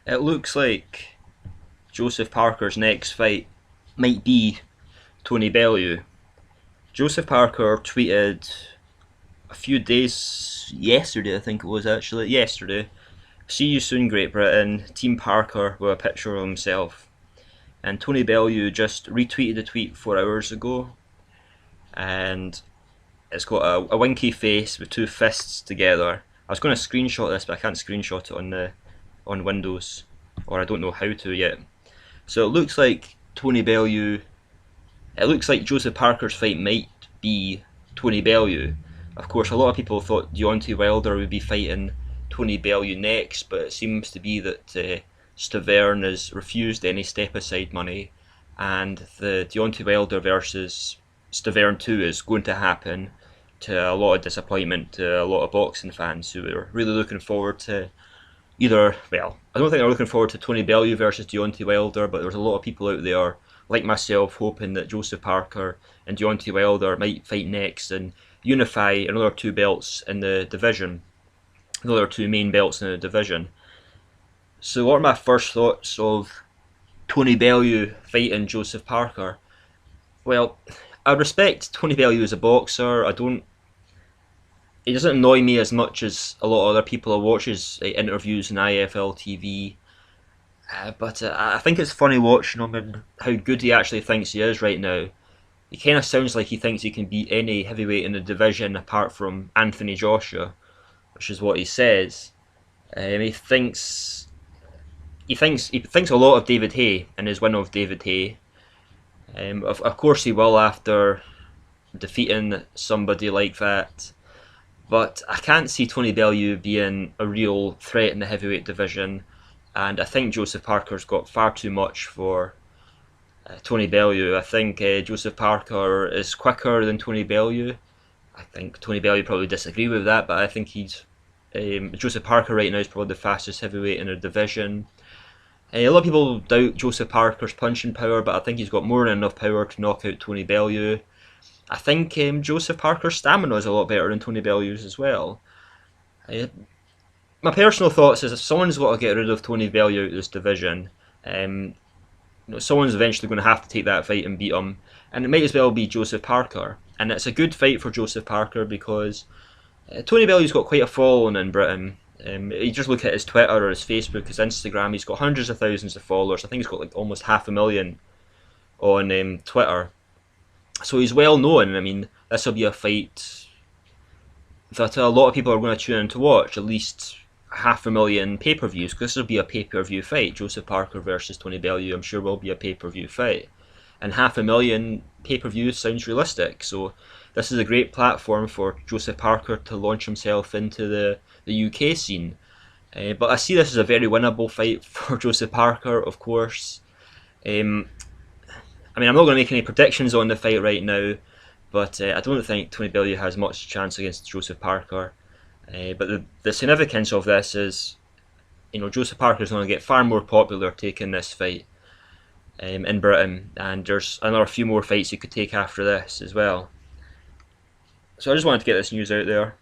It looks like Joseph Parker's next fight might be Tony Bellew. Joseph Parker tweeted a few days yesterday, I think it was actually yesterday. See you soon, Great Britain. Team Parker with a picture of himself. And Tony Bellew just retweeted the tweet 4 hours ago, and it's got a winky face with two fists together. I was going to screenshot this, but I can't screenshot it on Windows, or I don't know how to yet. So it looks like Tony Bellew. It looks like Joseph Parker's fight might be Tony Bellew. Of course, a lot of people thought Deontay Wilder would be fighting Tony Bellew next, but it seems to be that Stavern has refused any step-aside money, and the Deontay Wilder versus Stavern 2 is going to happen, to a lot of disappointment to a lot of boxing fans who are really looking forward to either, well, I don't think they're looking forward to Tony Bellew versus Deontay Wilder, but there's a lot of people out there, like myself, hoping that Joseph Parker and Deontay Wilder might fight next and unify another two belts in the division, another two main belts in the division. So what are my first thoughts of Tony Bellew fighting Joseph Parker? Well, I respect Tony Bellew as a boxer. He doesn't annoy me as much as a lot of other people who watch his interviews on IFL TV. But I think it's funny watching him and how good he actually thinks he is right now. He kind of sounds like he thinks he can beat any heavyweight in the division apart from Anthony Joshua, which is what he says. He thinks a lot of David Haye and his win of David Haye. Of course he will after defeating somebody like that. But I can't see Tony Bellew being a real threat in the heavyweight division, and I think Joseph Parker's got far too much for Tony Bellew. I think Joseph Parker is quicker than Tony Bellew. I think Tony Bellew probably disagree with that, but I think Joseph Parker right now is probably the fastest heavyweight in the division. A lot of people doubt Joseph Parker's punching power, but I think he's got more than enough power to knock out Tony Bellew. I think Joseph Parker's stamina is a lot better than Tony Bellew's as well. My personal thoughts is if someone's got to get rid of Tony Bellew out of this division, someone's eventually going to have to take that fight and beat him, and it might as well be Joseph Parker. And it's a good fight for Joseph Parker because Tony Bellew's got quite a following in Britain. You just look at his Twitter or his Facebook, his Instagram, he's got hundreds of thousands of followers. I think he's got like almost 500,000 on Twitter. So he's well known. I mean, this will be a fight that a lot of people are going to tune in to watch, at least 500,000 pay-per-views, because this will be a pay-per-view fight. Joseph Parker versus Tony Bellew, I'm sure, will be a pay-per-view fight. And 500,000 pay-per-views sounds realistic, so this is a great platform for Joseph Parker to launch himself into the UK scene. But I see this as a very winnable fight for Joseph Parker, of course. I'm not going to make any predictions on the fight right now, but I don't think Tony Bellew has much chance against Joseph Parker. But the significance of this is, Joseph Parker is going to get far more popular taking this fight in Britain, and there's another few more fights he could take after this as well. So I just wanted to get this news out there.